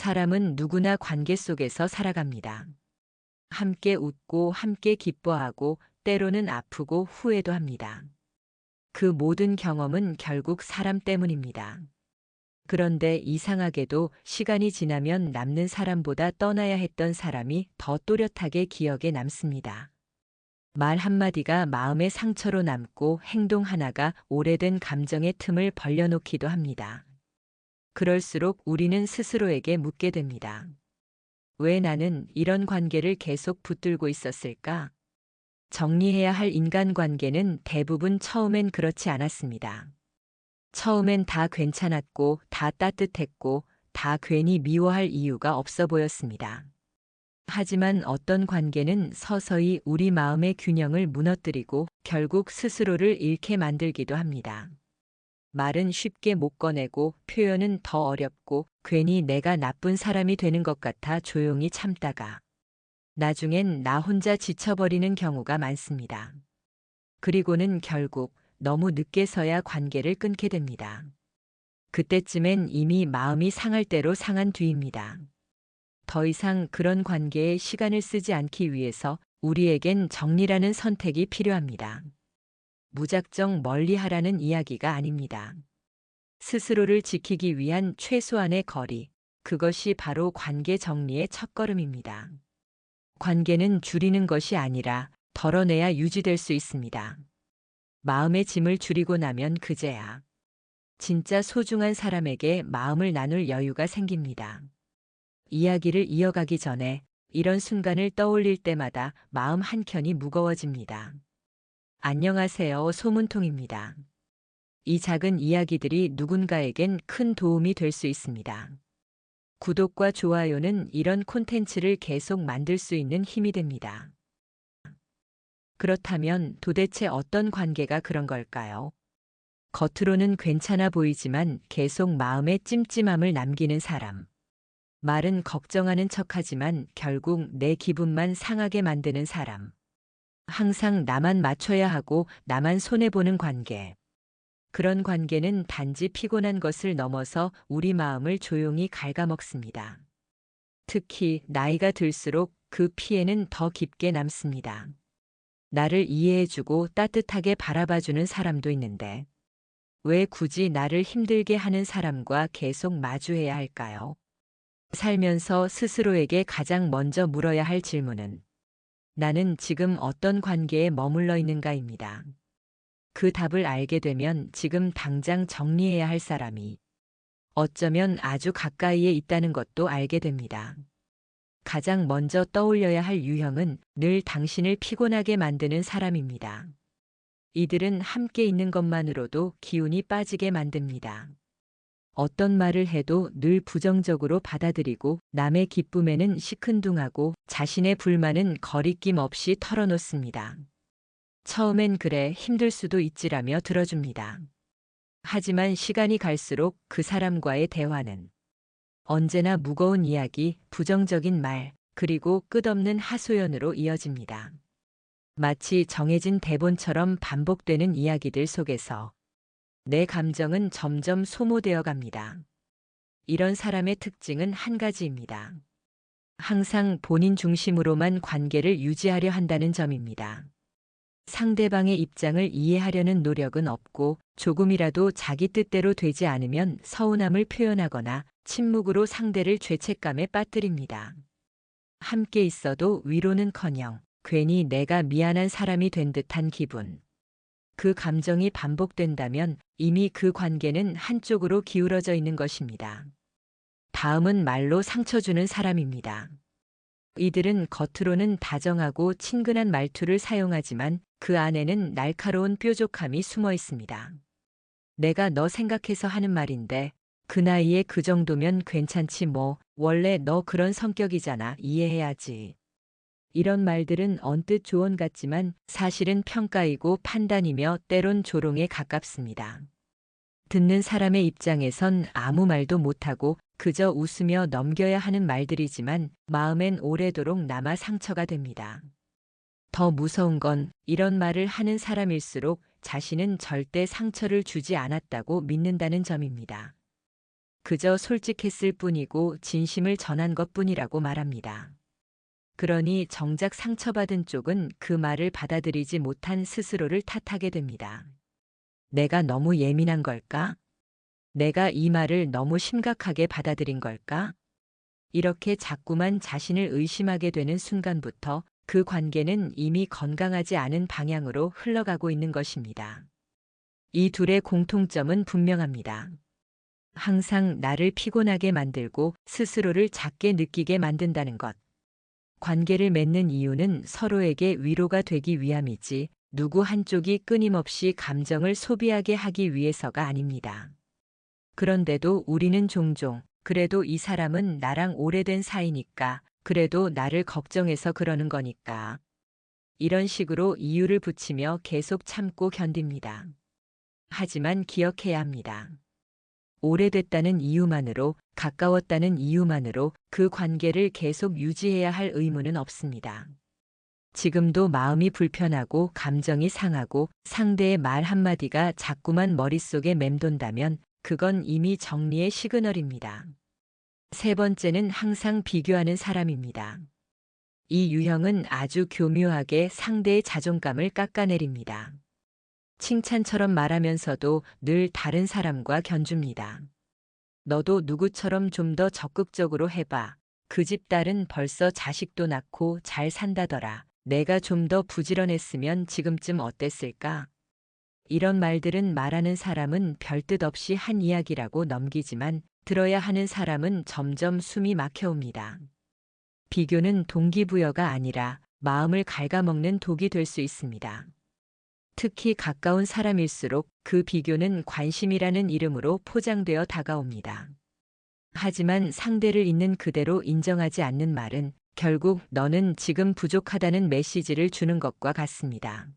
사람은 누구나 관계 속에서 살아갑니다. 함께 웃고 함께 기뻐하고 때로는 아프고 후회도 합니다. 그 모든 경험은 결국 사람 때문입니다. 그런데 이상하게도 시간이 지나면 남는 사람보다 떠나야 했던 사람이 더 또렷하게 기억에 남습니다. 말 한마디가 마음의 상처로 남고 행동 하나가 오래된 감정의 틈을 벌려놓기도 합니다. 그럴수록 우리는 스스로에게 묻게 됩니다. 왜 나는 이런 관계를 계속 붙들고 있었을까? 정리해야 할 인간관계는 대부분 처음엔 그렇지 않았습니다. 처음엔 다 괜찮았고, 다 따뜻했고, 다 괜히 미워할 이유가 없어 보였습니다. 하지만 어떤 관계는 서서히 우리 마음의 균형을 무너뜨리고 결국 스스로를 잃게 만들기도 합니다. 말은 쉽게 못 꺼내고 표현은 더 어렵고 괜히 내가 나쁜 사람이 되는 것 같아 조용히 참다가 나중엔 나 혼자 지쳐버리는 경우가 많습니다. 그리고는 결국 너무 늦게서야 관계를 끊게 됩니다. 그때쯤엔 이미 마음이 상할 대로 상한 뒤입니다. 더 이상 그런 관계에 시간을 쓰지 않기 위해서 우리에겐 정리라는 선택이 필요합니다. 무작정 멀리하라는 이야기가 아닙니다. 스스로를 지키기 위한 최소한의 거리, 그것이 바로 관계 정리의 첫걸음입니다. 관계는 줄이는 것이 아니라 덜어내야 유지될 수 있습니다. 마음의 짐을 줄이고 나면 그제야 진짜 소중한 사람에게 마음을 나눌 여유가 생깁니다. 이야기를 이어가기 전에 이런 순간을 떠올릴 때마다 마음 한켠이 무거워집니다. 안녕하세요, 소문통입니다. 이 작은 이야기들이 누군가에겐 큰 도움이 될 수 있습니다. 구독과 좋아요는 이런 콘텐츠를 계속 만들 수 있는 힘이 됩니다. 그렇다면 도대체 어떤 관계가 그런 걸까요? 겉으로는 괜찮아 보이지만 계속 마음에 찜찜함을 남기는 사람. 말은 걱정하는 척하지만 결국 내 기분만 상하게 만드는 사람. 항상 나만 맞춰야 하고 나만 손해보는 관계. 그런 관계는 단지 피곤한 것을 넘어서 우리 마음을 조용히 갉아먹습니다. 특히 나이가 들수록 그 피해는 더 깊게 남습니다. 나를 이해해주고 따뜻하게 바라봐주는 사람도 있는데 왜 굳이 나를 힘들게 하는 사람과 계속 마주해야 할까요? 살면서 스스로에게 가장 먼저 물어야 할 질문은 나는 지금 어떤 관계에 머물러 있는가입니다. 그 답을 알게 되면 지금 당장 정리해야 할 사람이 어쩌면 아주 가까이에 있다는 것도 알게 됩니다. 가장 먼저 떠올려야 할 유형은 늘 당신을 피곤하게 만드는 사람입니다. 이들은 함께 있는 것만으로도 기운이 빠지게 만듭니다. 어떤 말을 해도 늘 부정적으로 받아들이고 남의 기쁨에는 시큰둥하고 자신의 불만은 거리낌 없이 털어놓습니다. 처음엔 그래 힘들 수도 있지라며 들어줍니다. 하지만 시간이 갈수록 그 사람과의 대화는 언제나 무거운 이야기, 부정적인 말, 그리고 끝없는 하소연으로 이어집니다. 마치 정해진 대본처럼 반복되는 이야기들 속에서 내 감정은 점점 소모되어 갑니다. 이런 사람의 특징은 한 가지입니다. 항상 본인 중심으로만 관계를 유지하려 한다는 점입니다. 상대방의 입장을 이해하려는 노력은 없고 조금이라도 자기 뜻대로 되지 않으면 서운함을 표현하거나 침묵으로 상대를 죄책감에 빠뜨립니다. 함께 있어도 위로는커녕 괜히 내가 미안한 사람이 된 듯한 기분. 그 감정이 반복된다면 이미 그 관계는 한쪽으로 기울어져 있는 것입니다. 다음은 말로 상처 주는 사람입니다. 이들은 겉으로는 다정하고 친근한 말투를 사용하지만 그 안에는 날카로운 뾰족함이 숨어 있습니다. 내가 너 생각해서 하는 말인데 그 나이에 그 정도면 괜찮지 뭐, 원래 너 그런 성격이잖아, 이해해야지. 이런 말들은 언뜻 조언 같지만 사실은 평가이고 판단이며 때론 조롱에 가깝습니다. 듣는 사람의 입장에선 아무 말도 못하고 그저 웃으며 넘겨야 하는 말들이지만 마음엔 오래도록 남아 상처가 됩니다. 더 무서운 건 이런 말을 하는 사람일수록 자신은 절대 상처를 주지 않았다고 믿는다는 점입니다. 그저 솔직했을 뿐이고 진심을 전한 것뿐이라고 말합니다. 그러니 정작 상처받은 쪽은 그 말을 받아들이지 못한 스스로를 탓하게 됩니다. 내가 너무 예민한 걸까? 내가 이 말을 너무 심각하게 받아들인 걸까? 이렇게 자꾸만 자신을 의심하게 되는 순간부터 그 관계는 이미 건강하지 않은 방향으로 흘러가고 있는 것입니다. 이 둘의 공통점은 분명합니다. 항상 나를 피곤하게 만들고 스스로를 작게 느끼게 만든다는 것. 관계를 맺는 이유는 서로에게 위로가 되기 위함이지 누구 한쪽이 끊임없이 감정을 소비하게 하기 위해서가 아닙니다. 그런데도 우리는 종종 그래도 이 사람은 나랑 오래된 사이니까, 그래도 나를 걱정해서 그러는 거니까, 이런 식으로 이유를 붙이며 계속 참고 견딥니다. 하지만 기억해야 합니다. 오래됐다는 이유만으로, 가까웠다는 이유만으로 그 관계를 계속 유지해야 할 의무는 없습니다. 지금도 마음이 불편하고 감정이 상하고 상대의 말 한마디가 자꾸만 머릿속에 맴돈다면 그건 이미 정리의 시그널입니다. 세 번째는 항상 비교하는 사람입니다. 이 유형은 아주 교묘하게 상대의 자존감을 깎아내립니다. 칭찬처럼 말하면서도 늘 다른 사람과 견줍니다. 너도 누구처럼 좀 더 적극적으로 해봐. 그 집 딸은 벌써 자식도 낳고 잘 산다더라. 내가 좀 더 부지런했으면 지금쯤 어땠을까? 이런 말들은 말하는 사람은 별뜻 없이 한 이야기라고 넘기지만 들어야 하는 사람은 점점 숨이 막혀옵니다. 비교는 동기부여가 아니라 마음을 갉아먹는 독이 될 수 있습니다. 특히 가까운 사람일수록 그 비교는 관심이라는 이름으로 포장되어 다가옵니다. 하지만 상대를 있는 그대로 인정하지 않는 말은 결국 너는 지금 부족하다는 메시지를 주는 것과 같습니다.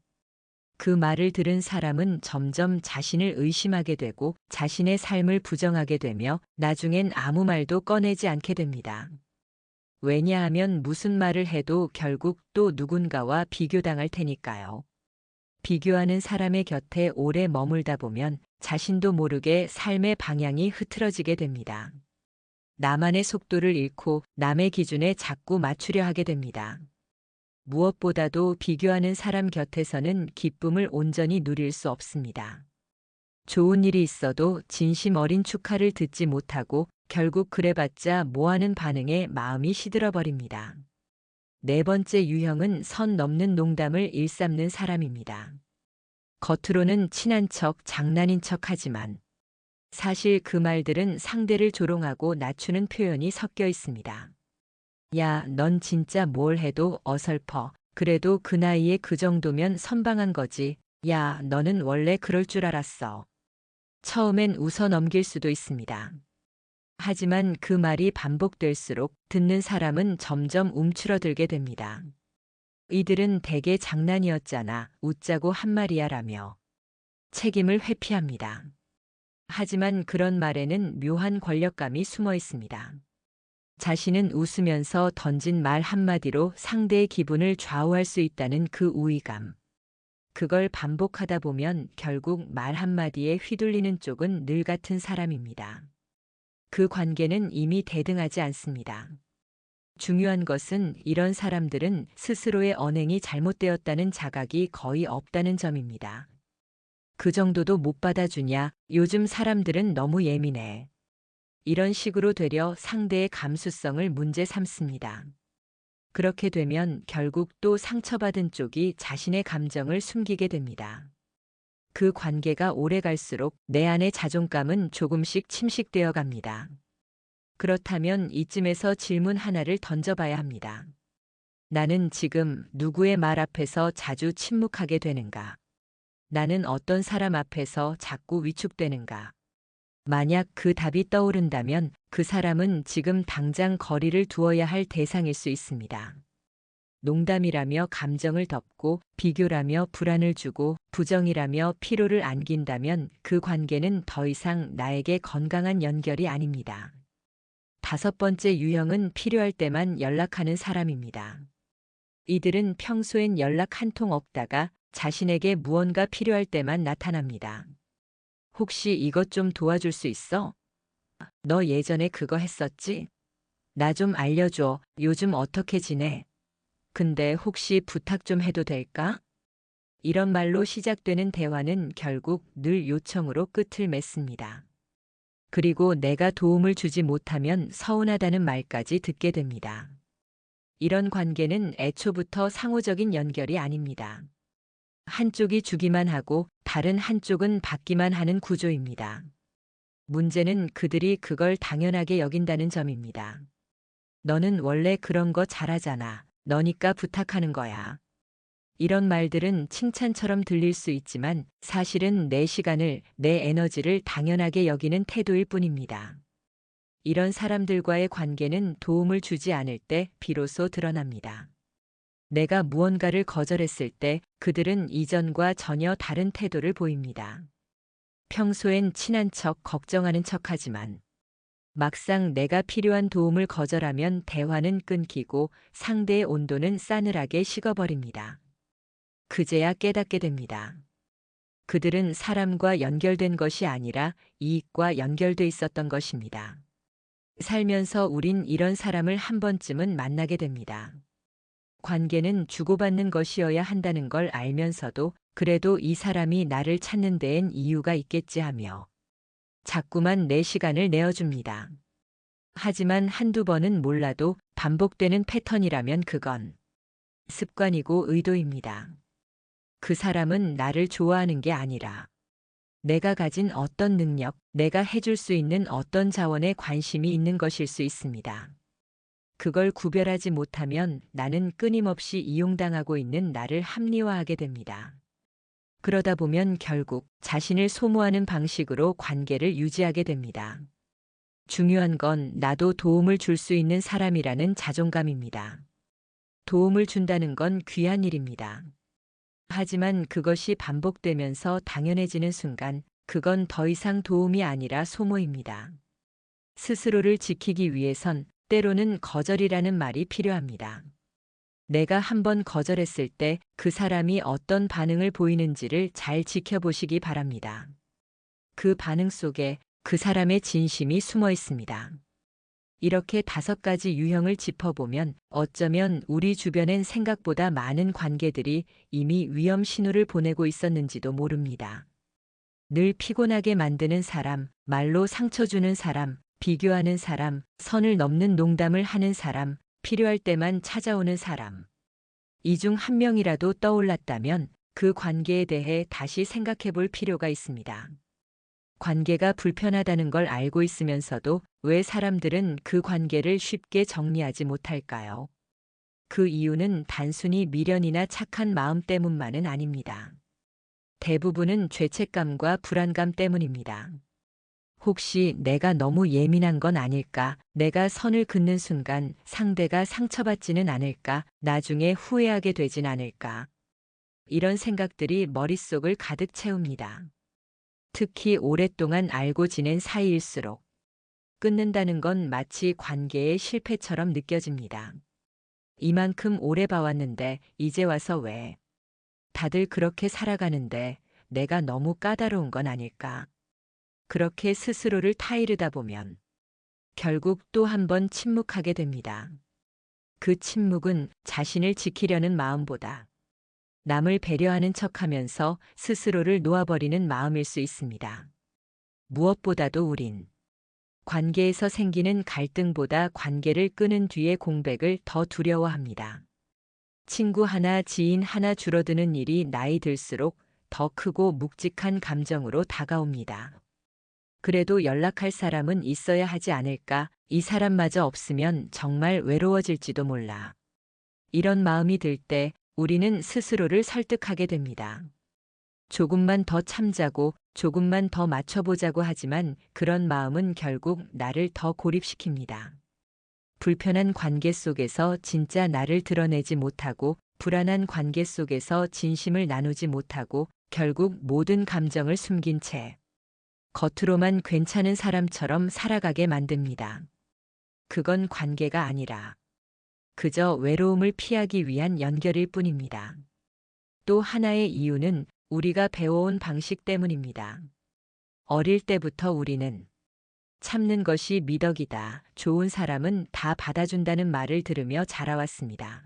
그 말을 들은 사람은 점점 자신을 의심하게 되고 자신의 삶을 부정하게 되며 나중엔 아무 말도 꺼내지 않게 됩니다. 왜냐하면 무슨 말을 해도 결국 또 누군가와 비교당할 테니까요. 비교하는 사람의 곁에 오래 머물다 보면 자신도 모르게 삶의 방향이 흐트러지게 됩니다. 나만의 속도를 잃고 남의 기준에 자꾸 맞추려 하게 됩니다. 무엇보다도 비교하는 사람 곁에서는 기쁨을 온전히 누릴 수 없습니다. 좋은 일이 있어도 진심 어린 축하를 듣지 못하고 결국 그래봤자 뭐하는 반응에 마음이 시들어버립니다. 네 번째 유형은 선 넘는 농담을 일삼는 사람입니다. 겉으로는 친한 척, 장난인 척 하지만 사실 그 말들은 상대를 조롱하고 낮추는 표현이 섞여 있습니다. 야, 넌 진짜 뭘 해도 어설퍼. 그래도 그 나이에 그 정도면 선방한 거지. 야, 너는 원래 그럴 줄 알았어. 처음엔 웃어 넘길 수도 있습니다. 하지만 그 말이 반복될수록 듣는 사람은 점점 움츠러들게 됩니다. 이들은 대개 장난이었잖아. 웃자고 한 말이야 라며 책임을 회피합니다. 하지만 그런 말에는 묘한 권력감이 숨어 있습니다. 자신은 웃으면서 던진 말 한마디로 상대의 기분을 좌우할 수 있다는 그 우위감. 그걸 반복하다 보면 결국 말 한마디에 휘둘리는 쪽은 늘 같은 사람입니다. 그 관계는 이미 대등하지 않습니다. 중요한 것은 이런 사람들은 스스로의 언행이 잘못되었다는 자각이 거의 없다는 점입니다. 그 정도도 못 받아주냐? 요즘 사람들은 너무 예민해. 이런 식으로 되려 상대의 감수성을 문제 삼습니다. 그렇게 되면 결국 또 상처받은 쪽이 자신의 감정을 숨기게 됩니다. 그 관계가 오래 갈수록 내 안의 자존감은 조금씩 침식되어 갑니다. 그렇다면 이쯤에서 질문 하나를 던져봐야 합니다. 나는 지금 누구의 말 앞에서 자주 침묵하게 되는가? 나는 어떤 사람 앞에서 자꾸 위축되는가? 만약 그 답이 떠오른다면 그 사람은 지금 당장 거리를 두어야 할 대상일 수 있습니다. 농담이라며 감정을 덮고 비교라며 불안을 주고 부정이라며 피로를 안긴다면 그 관계는 더 이상 나에게 건강한 연결이 아닙니다. 다섯 번째 유형은 필요할 때만 연락하는 사람입니다. 이들은 평소엔 연락 한 통 없다가 자신에게 무언가 필요할 때만 나타납니다. 혹시 이것 좀 도와줄 수 있어? 너 예전에 그거 했었지? 나 좀 알려줘. 요즘 어떻게 지내? 근데 혹시 부탁 좀 해도 될까? 이런 말로 시작되는 대화는 결국 늘 요청으로 끝을 맺습니다. 그리고 내가 도움을 주지 못하면 서운하다는 말까지 듣게 됩니다. 이런 관계는 애초부터 상호적인 연결이 아닙니다. 한쪽이 주기만 하고 다른 한쪽은 받기만 하는 구조입니다. 문제는 그들이 그걸 당연하게 여긴다는 점입니다. 너는 원래 그런 거 잘하잖아. 너니까 부탁하는 거야. 이런 말들은 칭찬처럼 들릴 수 있지만 사실은 내 시간을, 내 에너지를 당연하게 여기는 태도일 뿐입니다. 이런 사람들과의 관계는 도움을 주지 않을 때 비로소 드러납니다. 내가 무언가를 거절했을 때 그들은 이전과 전혀 다른 태도를 보입니다. 평소엔 친한 척, 걱정하는 척 하지만 막상 내가 필요한 도움을 거절하면 대화는 끊기고 상대의 온도는 싸늘하게 식어버립니다. 그제야 깨닫게 됩니다. 그들은 사람과 연결된 것이 아니라 이익과 연결돼 있었던 것입니다. 살면서 우린 이런 사람을 한 번쯤은 만나게 됩니다. 관계는 주고받는 것이어야 한다는 걸 알면서도 그래도 이 사람이 나를 찾는 데엔 이유가 있겠지 하며 자꾸만 내 시간을 내어줍니다. 하지만 한두 번은 몰라도 반복되는 패턴이라면 그건 습관이고 의도입니다. 그 사람은 나를 좋아하는 게 아니라 내가 가진 어떤 능력, 내가 해줄 수 있는 어떤 자원에 관심이 있는 것일 수 있습니다. 그걸 구별하지 못하면 나는 끊임없이 이용당하고 있는 나를 합리화하게 됩니다. 그러다 보면 결국 자신을 소모하는 방식으로 관계를 유지하게 됩니다. 중요한 건 나도 도움을 줄 수 있는 사람이라는 자존감입니다. 도움을 준다는 건 귀한 일입니다. 하지만 그것이 반복되면서 당연해지는 순간 그건 더 이상 도움이 아니라 소모입니다. 스스로를 지키기 위해선 때로는 거절이라는 말이 필요합니다. 내가 한번 거절했을 때 그 사람이 어떤 반응을 보이는지를 잘 지켜보시기 바랍니다. 그 반응 속에 그 사람의 진심이 숨어 있습니다. 이렇게 5가지 유형을 짚어보면 어쩌면 우리 주변엔 생각보다 많은 관계들이 이미 위험 신호를 보내고 있었는지도 모릅니다. 늘 피곤하게 만드는 사람, 말로 상처 주는 사람, 비교하는 사람, 선을 넘는 농담을 하는 사람, 필요할 때만 찾아오는 사람. 이 중 한 명이라도 떠올랐다면 그 관계에 대해 다시 생각해 볼 필요가 있습니다. 관계가 불편하다는 걸 알고 있으면서도 왜 사람들은 그 관계를 쉽게 정리하지 못할까요? 그 이유는 단순히 미련이나 착한 마음 때문만은 아닙니다. 대부분은 죄책감과 불안감 때문입니다. 혹시 내가 너무 예민한 건 아닐까? 내가 선을 긋는 순간 상대가 상처받지는 않을까? 나중에 후회하게 되진 않을까? 이런 생각들이 머릿속을 가득 채웁니다. 특히 오랫동안 알고 지낸 사이일수록 끊는다는 건 마치 관계의 실패처럼 느껴집니다. 이만큼 오래 봐왔는데 이제 와서 왜? 다들 그렇게 살아가는데 내가 너무 까다로운 건 아닐까? 그렇게 스스로를 타이르다 보면 결국 또 한 번 침묵하게 됩니다. 그 침묵은 자신을 지키려는 마음보다 남을 배려하는 척하면서 스스로를 놓아버리는 마음일 수 있습니다. 무엇보다도 우린 관계에서 생기는 갈등보다 관계를 끊은 뒤의 공백을 더 두려워합니다. 친구 하나, 지인 하나 줄어드는 일이 나이 들수록 더 크고 묵직한 감정으로 다가옵니다. 그래도 연락할 사람은 있어야 하지 않을까? 이 사람마저 없으면 정말 외로워질지도 몰라. 이런 마음이 들 때 우리는 스스로를 설득하게 됩니다. 조금만 더 참자고 조금만 더 맞춰보자고 하지만 그런 마음은 결국 나를 더 고립시킵니다. 불편한 관계 속에서 진짜 나를 드러내지 못하고 불안한 관계 속에서 진심을 나누지 못하고 결국 모든 감정을 숨긴 채 겉으로만 괜찮은 사람처럼 살아가게 만듭니다. 그건 관계가 아니라 그저 외로움을 피하기 위한 연결일 뿐입니다. 또 하나의 이유는 우리가 배워온 방식 때문입니다. 어릴 때부터 우리는 참는 것이 미덕이다. 좋은 사람은 다 받아준다는 말을 들으며 자라왔습니다.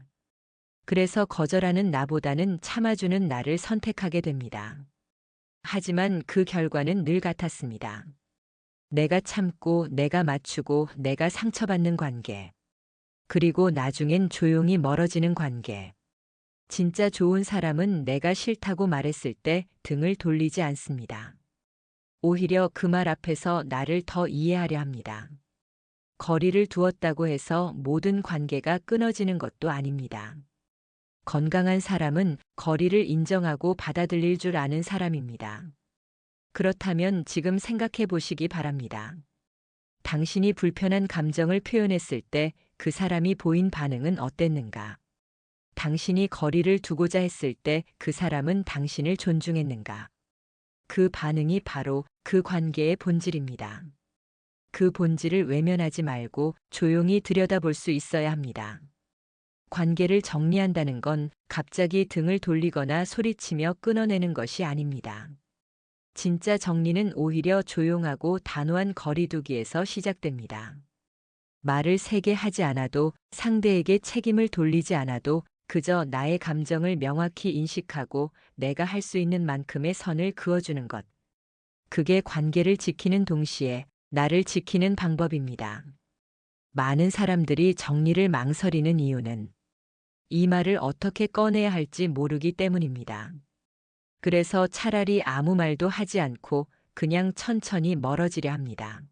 그래서 거절하는 나보다는 참아주는 나를 선택하게 됩니다. 하지만 그 결과는 늘 같았습니다. 내가 참고, 내가 맞추고, 내가 상처받는 관계. 그리고 나중엔 조용히 멀어지는 관계. 진짜 좋은 사람은 내가 싫다고 말했을 때 등을 돌리지 않습니다. 오히려 그 말 앞에서 나를 더 이해하려 합니다. 거리를 두었다고 해서 모든 관계가 끊어지는 것도 아닙니다. 건강한 사람은 거리를 인정하고 받아들일 줄 아는 사람입니다. 그렇다면 지금 생각해 보시기 바랍니다. 당신이 불편한 감정을 표현했을 때 그 사람이 보인 반응은 어땠는가? 당신이 거리를 두고자 했을 때 그 사람은 당신을 존중했는가? 그 반응이 바로 그 관계의 본질입니다. 그 본질을 외면하지 말고 조용히 들여다볼 수 있어야 합니다. 관계를 정리한다는 건 갑자기 등을 돌리거나 소리치며 끊어내는 것이 아닙니다. 진짜 정리는 오히려 조용하고 단호한 거리두기에서 시작됩니다. 말을 세게 하지 않아도, 상대에게 책임을 돌리지 않아도 그저 나의 감정을 명확히 인식하고 내가 할 수 있는 만큼의 선을 그어주는 것. 그게 관계를 지키는 동시에 나를 지키는 방법입니다. 많은 사람들이 정리를 망설이는 이유는 이 말을 어떻게 꺼내야 할지 모르기 때문입니다. 그래서 차라리 아무 말도 하지 않고 그냥 천천히 멀어지려 합니다.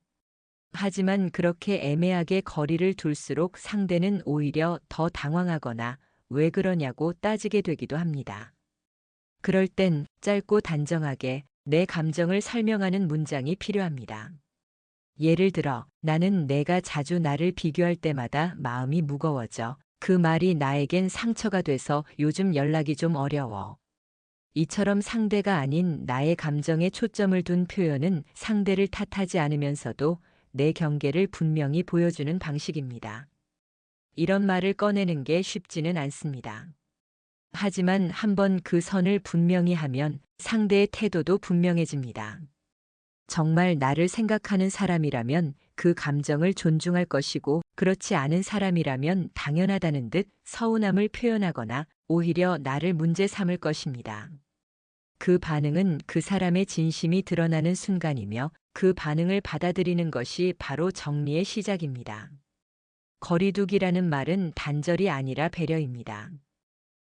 하지만 그렇게 애매하게 거리를 둘수록 상대는 오히려 더 당황하거나 왜 그러냐고 따지게 되기도 합니다. 그럴 땐 짧고 단정하게 내 감정을 설명하는 문장이 필요합니다. 예를 들어, 나는 내가 자주 나를 비교할 때마다 마음이 무거워져. 그 말이 나에겐 상처가 돼서 요즘 연락이 좀 어려워. 이처럼 상대가 아닌 나의 감정에 초점을 둔 표현은 상대를 탓하지 않으면서도 내 경계를 분명히 보여주는 방식입니다. 이런 말을 꺼내는 게 쉽지는 않습니다. 하지만 한번 그 선을 분명히 하면 상대의 태도도 분명해집니다. 정말 나를 생각하는 사람이라면 그 감정을 존중할 것이고, 그렇지 않은 사람이라면 당연하다는 듯 서운함을 표현하거나 오히려 나를 문제 삼을 것입니다. 그 반응은 그 사람의 진심이 드러나는 순간이며, 그 반응을 받아들이는 것이 바로 정리의 시작입니다. 거리두기라는 말은 단절이 아니라 배려입니다.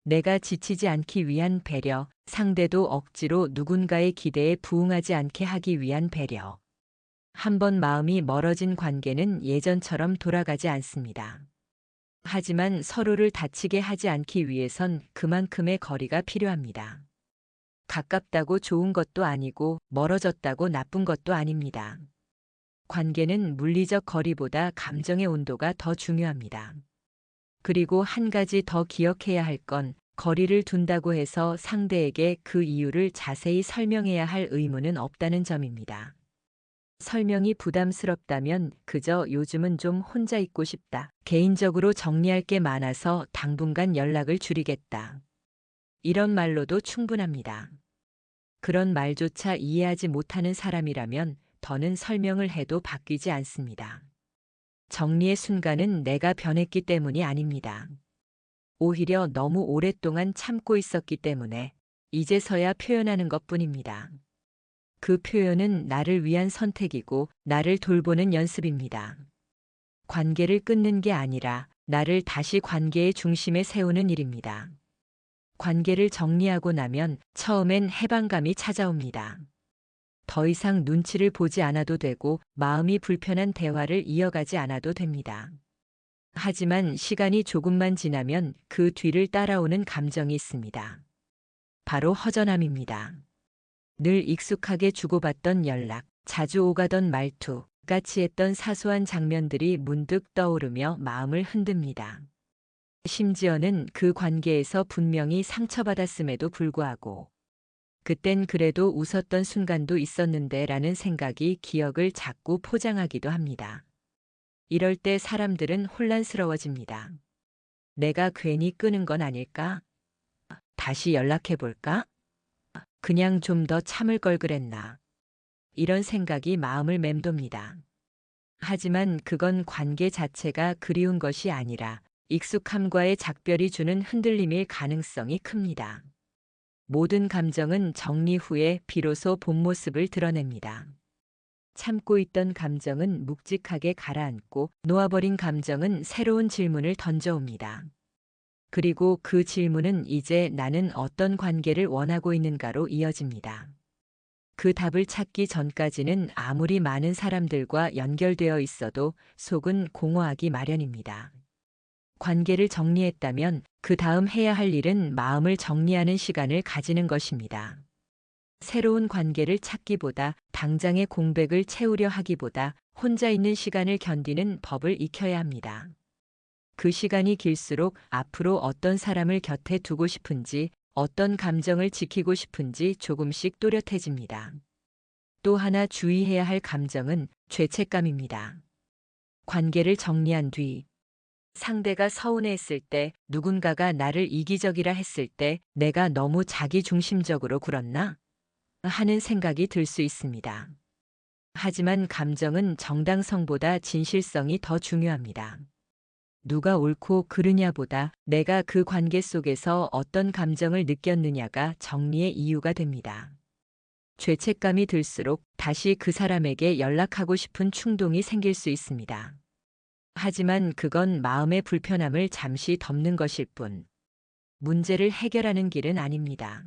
내가 지치지 않기 위한 배려, 상대도 억지로 누군가의 기대에 부응하지 않게 하기 위한 배려. 한번 마음이 멀어진 관계는 예전처럼 돌아가지 않습니다. 하지만 서로를 다치게 하지 않기 위해선 그만큼의 거리가 필요합니다. 가깝다고 좋은 것도 아니고 멀어졌다고 나쁜 것도 아닙니다. 관계는 물리적 거리보다 감정의 온도가 더 중요합니다. 그리고 한 가지 더 기억해야 할 건, 거리를 둔다고 해서 상대에게 그 이유를 자세히 설명해야 할 의무는 없다는 점입니다. 설명이 부담스럽다면 그저 요즘은 좀 혼자 있고 싶다. 개인적으로 정리할 게 많아서 당분간 연락을 줄이겠다. 이런 말로도 충분합니다. 그런 말조차 이해하지 못하는 사람이라면 더는 설명을 해도 바뀌지 않습니다. 정리의 순간은 내가 변했기 때문이 아닙니다. 오히려 너무 오랫동안 참고 있었기 때문에 이제서야 표현하는 것뿐입니다. 그 표현은 나를 위한 선택이고 나를 돌보는 연습입니다. 관계를 끊는 게 아니라 나를 다시 관계의 중심에 세우는 일입니다. 관계를 정리하고 나면 처음엔 해방감이 찾아옵니다. 더 이상 눈치를 보지 않아도 되고 마음이 불편한 대화를 이어가지 않아도 됩니다. 하지만 시간이 조금만 지나면 그 뒤를 따라오는 감정이 있습니다. 바로 허전함입니다. 늘 익숙하게 주고받던 연락, 자주 오가던 말투, 같이 했던 사소한 장면들이 문득 떠오르며 마음을 흔듭니다. 심지어는 그 관계에서 분명히 상처받았음에도 불구하고 그땐 그래도 웃었던 순간도 있었는데 라는 생각이 기억을 자꾸 포장하기도 합니다. 이럴 때 사람들은 혼란스러워집니다. 내가 괜히 끄는 건 아닐까? 다시 연락해볼까? 그냥 좀 더 참을 걸 그랬나? 이런 생각이 마음을 맴돕니다. 하지만 그건 관계 자체가 그리운 것이 아니라 익숙함과의 작별이 주는 흔들림일 가능성이 큽니다. 모든 감정은 정리 후에 비로소 본 모습을 드러냅니다. 참고 있던 감정은 묵직하게 가라앉고 놓아버린 감정은 새로운 질문을 던져옵니다. 그리고 그 질문은 이제 나는 어떤 관계를 원하고 있는가로 이어집니다. 그 답을 찾기 전까지는 아무리 많은 사람들과 연결되어 있어도 속은 공허하기 마련입니다. 관계를 정리했다면 그 다음 해야 할 일은 마음을 정리하는 시간을 가지는 것입니다. 새로운 관계를 찾기보다 당장의 공백을 채우려 하기보다 혼자 있는 시간을 견디는 법을 익혀야 합니다. 그 시간이 길수록 앞으로 어떤 사람을 곁에 두고 싶은지, 어떤 감정을 지키고 싶은지 조금씩 또렷해집니다. 또 하나 주의해야 할 감정은 죄책감입니다. 관계를 정리한 뒤 상대가 서운해했을 때, 누군가가 나를 이기적이라 했을 때 내가 너무 자기중심적으로 굴었나? 하는 생각이 들 수 있습니다. 하지만 감정은 정당성보다 진실성이 더 중요합니다. 누가 옳고 그르냐보다 내가 그 관계 속에서 어떤 감정을 느꼈느냐가 정리의 이유가 됩니다. 죄책감이 들수록 다시 그 사람에게 연락하고 싶은 충동이 생길 수 있습니다. 하지만 그건 마음의 불편함을 잠시 덮는 것일 뿐, 문제를 해결하는 길은 아닙니다.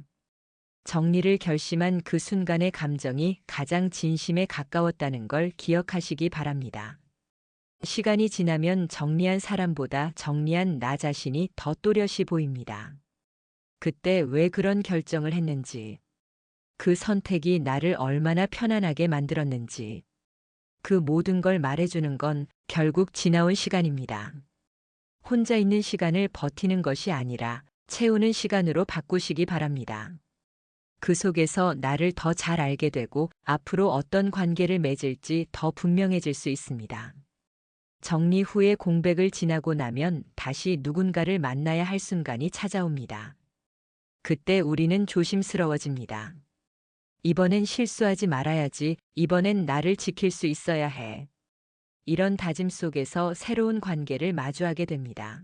정리를 결심한 그 순간의 감정이 가장 진심에 가까웠다는 걸 기억하시기 바랍니다. 시간이 지나면 정리한 사람보다 정리한 나 자신이 더 또렷이 보입니다. 그때 왜 그런 결정을 했는지, 그 선택이 나를 얼마나 편안하게 만들었는지, 그 모든 걸 말해주는 건 결국 지나온 시간입니다. 혼자 있는 시간을 버티는 것이 아니라 채우는 시간으로 바꾸시기 바랍니다. 그 속에서 나를 더 잘 알게 되고 앞으로 어떤 관계를 맺을지 더 분명해질 수 있습니다. 정리 후에 공백을 지나고 나면 다시 누군가를 만나야 할 순간이 찾아옵니다. 그때 우리는 조심스러워집니다. 이번엔 실수하지 말아야지, 이번엔 나를 지킬 수 있어야 해. 이런 다짐 속에서 새로운 관계를 마주하게 됩니다.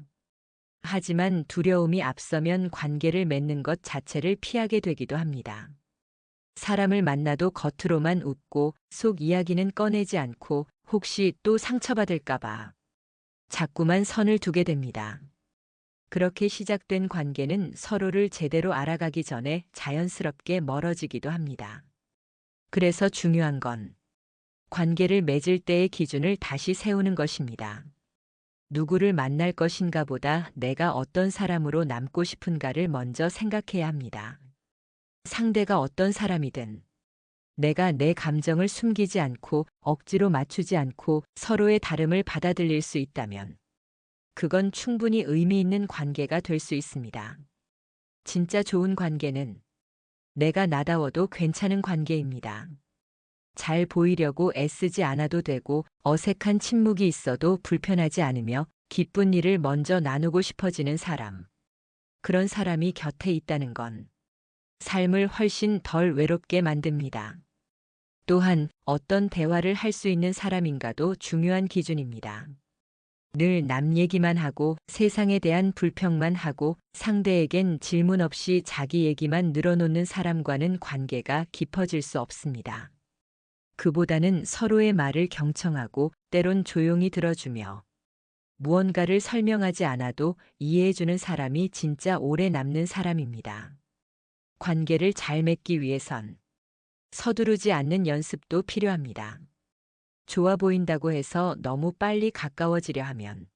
하지만 두려움이 앞서면 관계를 맺는 것 자체를 피하게 되기도 합니다. 사람을 만나도 겉으로만 웃고 속 이야기는 꺼내지 않고 혹시 또 상처받을까봐 자꾸만 선을 두게 됩니다. 그렇게 시작된 관계는 서로를 제대로 알아가기 전에 자연스럽게 멀어지기도 합니다. 그래서 중요한 건 관계를 맺을 때의 기준을 다시 세우는 것입니다. 누구를 만날 것인가 보다 내가 어떤 사람으로 남고 싶은가를 먼저 생각해야 합니다. 상대가 어떤 사람이든 내가 내 감정을 숨기지 않고 억지로 맞추지 않고 서로의 다름을 받아들일 수 있다면 그건 충분히 의미 있는 관계가 될 수 있습니다. 진짜 좋은 관계는 내가 나다워도 괜찮은 관계입니다. 잘 보이려고 애쓰지 않아도 되고 어색한 침묵이 있어도 불편하지 않으며 기쁜 일을 먼저 나누고 싶어지는 사람. 그런 사람이 곁에 있다는 건 삶을 훨씬 덜 외롭게 만듭니다. 또한 어떤 대화를 할 수 있는 사람인가도 중요한 기준입니다. 늘 남 얘기만 하고 세상에 대한 불평만 하고 상대에겐 질문 없이 자기 얘기만 늘어놓는 사람과는 관계가 깊어질 수 없습니다. 그보다는 서로의 말을 경청하고 때론 조용히 들어주며 무언가를 설명하지 않아도 이해해주는 사람이 진짜 오래 남는 사람입니다. 관계를 잘 맺기 위해선 서두르지 않는 연습도 필요합니다. 좋아 보인다고 해서 너무 빨리 가까워지려 하면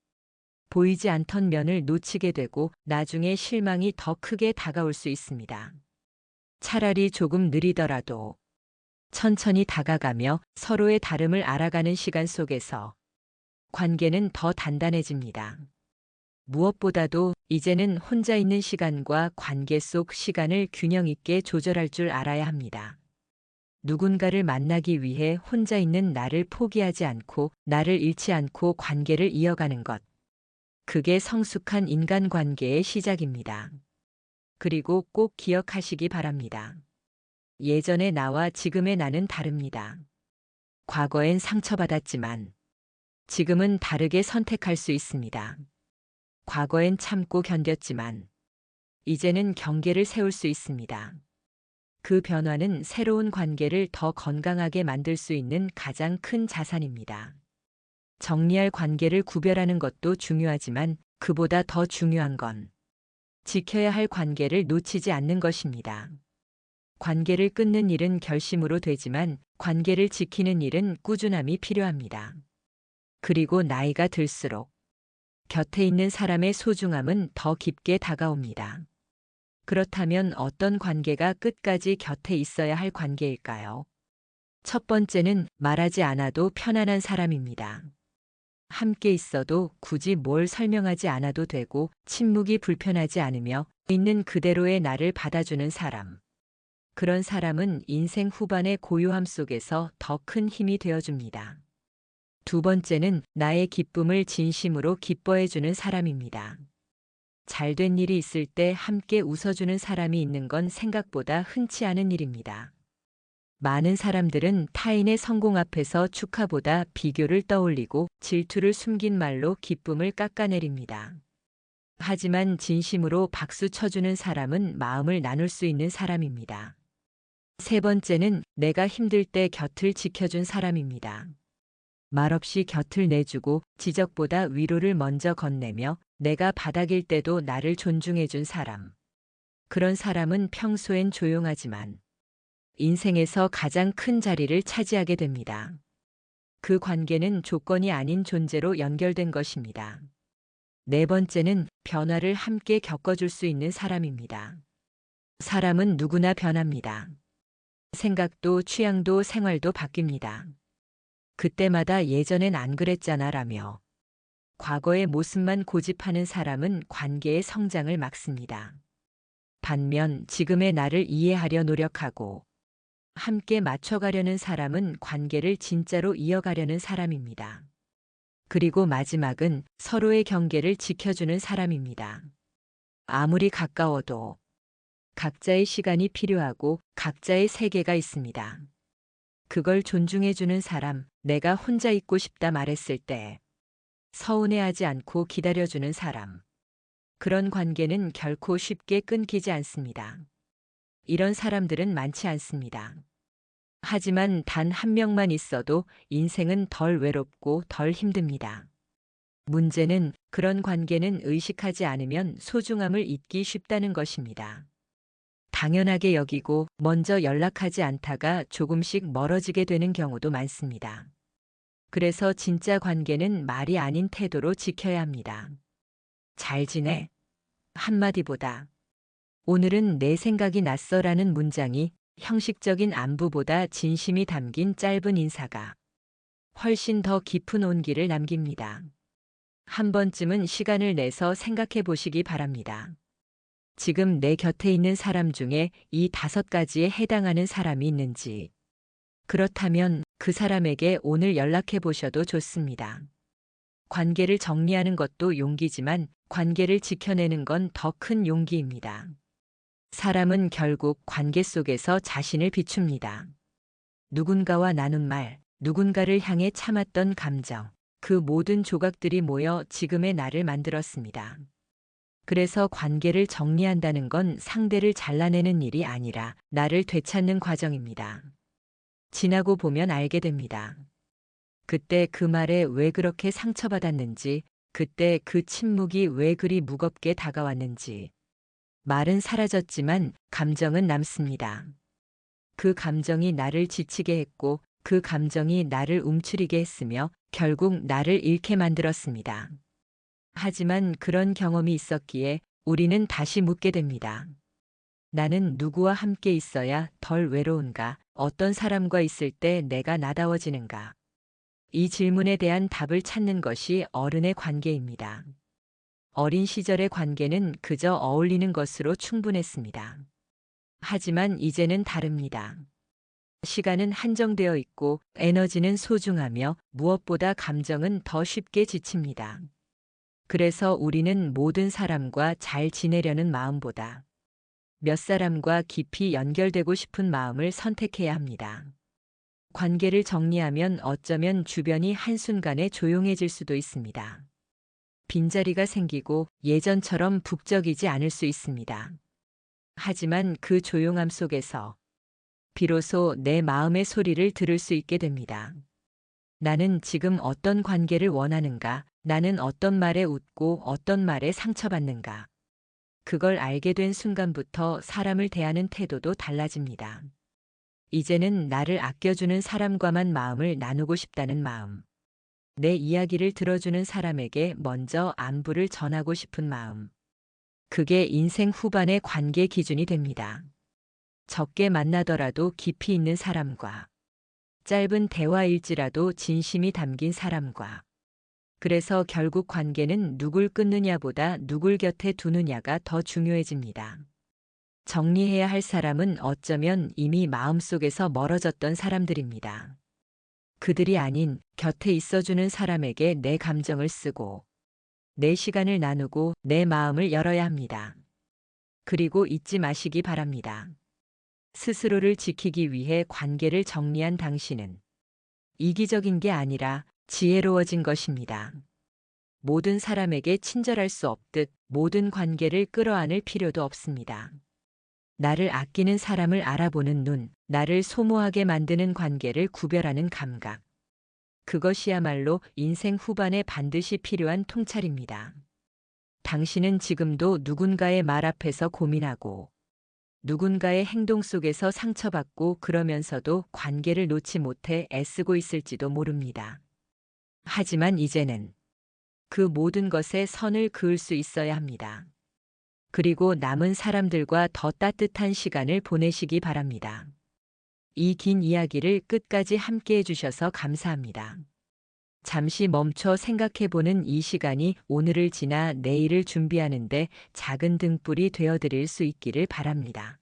보이지 않던 면을 놓치게 되고 나중에 실망이 더 크게 다가올 수 있습니다. 차라리 조금 느리더라도 천천히 다가가며 서로의 다름을 알아가는 시간 속에서 관계는 더 단단해집니다. 무엇보다도 이제는 혼자 있는 시간과 관계 속 시간을 균형 있게 조절할 줄 알아야 합니다. 누군가를 만나기 위해 혼자 있는 나를 포기하지 않고 나를 잃지 않고 관계를 이어가는 것. 그게 성숙한 인간관계의 시작입니다. 그리고 꼭 기억하시기 바랍니다. 예전의 나와 지금의 나는 다릅니다. 과거엔 상처받았지만 지금은 다르게 선택할 수 있습니다. 과거엔 참고 견뎠지만 이제는 경계를 세울 수 있습니다. 그 변화는 새로운 관계를 더 건강하게 만들 수 있는 가장 큰 자산입니다. 정리할 관계를 구별하는 것도 중요하지만 그보다 더 중요한 건 지켜야 할 관계를 놓치지 않는 것입니다. 관계를 끊는 일은 결심으로 되지만 관계를 지키는 일은 꾸준함이 필요합니다. 그리고 나이가 들수록 곁에 있는 사람의 소중함은 더 깊게 다가옵니다. 그렇다면 어떤 관계가 끝까지 곁에 있어야 할 관계일까요? 첫 번째는 말하지 않아도 편안한 사람입니다. 함께 있어도 굳이 뭘 설명하지 않아도 되고 침묵이 불편하지 않으며 있는 그대로의 나를 받아주는 사람. 그런 사람은 인생 후반의 고요함 속에서 더 큰 힘이 되어줍니다. 두 번째는 나의 기쁨을 진심으로 기뻐해주는 사람입니다. 잘된 일이 있을 때 함께 웃어주는 사람이 있는 건 생각보다 흔치 않은 일입니다. 많은 사람들은 타인의 성공 앞에서 축하보다 비교를 떠올리고 질투를 숨긴 말로 기쁨을 깎아내립니다. 하지만 진심으로 박수 쳐주는 사람은 마음을 나눌 수 있는 사람입니다. 세 번째는 내가 힘들 때 곁을 지켜준 사람입니다. 말없이 곁을 내주고 지적보다 위로를 먼저 건네며 내가 바닥일 때도 나를 존중해준 사람. 그런 사람은 평소엔 조용하지만 인생에서 가장 큰 자리를 차지하게 됩니다. 그 관계는 조건이 아닌 존재로 연결된 것입니다. 네 번째는 변화를 함께 겪어줄 수 있는 사람입니다. 사람은 누구나 변합니다. 생각도 취향도 생활도 바뀝니다. 그때마다 예전엔 안 그랬잖아 라며 과거의 모습만 고집하는 사람은 관계의 성장을 막습니다. 반면 지금의 나를 이해하려 노력하고 함께 맞춰가려는 사람은 관계를 진짜로 이어가려는 사람입니다. 그리고 마지막은 서로의 경계를 지켜주는 사람입니다. 아무리 가까워도 각자의 시간이 필요하고 각자의 세계가 있습니다. 그걸 존중해주는 사람, 내가 혼자 있고 싶다 말했을 때 서운해하지 않고 기다려주는 사람. 그런 관계는 결코 쉽게 끊기지 않습니다. 이런 사람들은 많지 않습니다. 하지만 단 한 명만 있어도 인생은 덜 외롭고 덜 힘듭니다. 문제는 그런 관계는 의식하지 않으면 소중함을 잊기 쉽다는 것입니다. 당연하게 여기고 먼저 연락하지 않다가 조금씩 멀어지게 되는 경우도 많습니다. 그래서 진짜 관계는 말이 아닌 태도로 지켜야 합니다. 잘 지내? 한마디보다 오늘은 내 생각이 났어라는 문장이 형식적인 안부보다 진심이 담긴 짧은 인사가 훨씬 더 깊은 온기를 남깁니다. 한 번쯤은 시간을 내서 생각해 보시기 바랍니다. 지금 내 곁에 있는 사람 중에 이 5가지에 해당하는 사람이 있는지, 그렇다면 그 사람에게 오늘 연락해 보셔도 좋습니다. 관계를 정리하는 것도 용기지만 관계를 지켜내는 건 더 큰 용기입니다. 사람은 결국 관계 속에서 자신을 비춥니다. 누군가와 나눈 말, 누군가를 향해 참았던 감정, 그 모든 조각들이 모여 지금의 나를 만들었습니다. 그래서 관계를 정리한다는 건 상대를 잘라내는 일이 아니라 나를 되찾는 과정입니다. 지나고 보면 알게 됩니다. 그때 그 말에 왜 그렇게 상처받았는지, 그때 그 침묵이 왜 그리 무겁게 다가왔는지. 말은 사라졌지만 감정은 남습니다. 그 감정이 나를 지치게 했고 그 감정이 나를 움츠리게 했으며 결국 나를 잃게 만들었습니다. 하지만 그런 경험이 있었기에 우리는 다시 묻게 됩니다. 나는 누구와 함께 있어야 덜 외로운가? 어떤 사람과 있을 때 내가 나다워지는가? 이 질문에 대한 답을 찾는 것이 어른의 관계입니다. 어린 시절의 관계는 그저 어울리는 것으로 충분했습니다. 하지만 이제는 다릅니다. 시간은 한정되어 있고 에너지는 소중하며 무엇보다 감정은 더 쉽게 지칩니다. 그래서 우리는 모든 사람과 잘 지내려는 마음보다 몇 사람과 깊이 연결되고 싶은 마음을 선택해야 합니다. 관계를 정리하면 어쩌면 주변이 한순간에 조용해질 수도 있습니다. 빈자리가 생기고 예전처럼 북적이지 않을 수 있습니다. 하지만 그 조용함 속에서 비로소 내 마음의 소리를 들을 수 있게 됩니다. 나는 지금 어떤 관계를 원하는가? 나는 어떤 말에 웃고 어떤 말에 상처받는가? 그걸 알게 된 순간부터 사람을 대하는 태도도 달라집니다. 이제는 나를 아껴주는 사람과만 마음을 나누고 싶다는 마음. 내 이야기를 들어주는 사람에게 먼저 안부를 전하고 싶은 마음. 그게 인생 후반의 관계 기준이 됩니다. 적게 만나더라도 깊이 있는 사람과, 짧은 대화일지라도 진심이 담긴 사람과. 그래서 결국 관계는 누굴 끊느냐보다 누굴 곁에 두느냐가 더 중요해집니다. 정리해야 할 사람은 어쩌면 이미 마음속에서 멀어졌던 사람들입니다. 그들이 아닌 곁에 있어주는 사람에게 내 감정을 쓰고, 내 시간을 나누고 내 마음을 열어야 합니다. 그리고 잊지 마시기 바랍니다. 스스로를 지키기 위해 관계를 정리한 당신은 이기적인 게 아니라 지혜로워진 것입니다. 모든 사람에게 친절할 수 없듯 모든 관계를 끌어안을 필요도 없습니다. 나를 아끼는 사람을 알아보는 눈, 나를 소모하게 만드는 관계를 구별하는 감각. 그것이야말로 인생 후반에 반드시 필요한 통찰입니다. 당신은 지금도 누군가의 말 앞에서 고민하고, 누군가의 행동 속에서 상처받고 그러면서도 관계를 놓지 못해 애쓰고 있을지도 모릅니다. 하지만 이제는 그 모든 것에 선을 그을 수 있어야 합니다. 그리고 남은 사람들과 더 따뜻한 시간을 보내시기 바랍니다. 이 긴 이야기를 끝까지 함께 해주셔서 감사합니다. 잠시 멈춰 생각해보는 이 시간이 오늘을 지나 내일을 준비하는데 작은 등불이 되어드릴 수 있기를 바랍니다.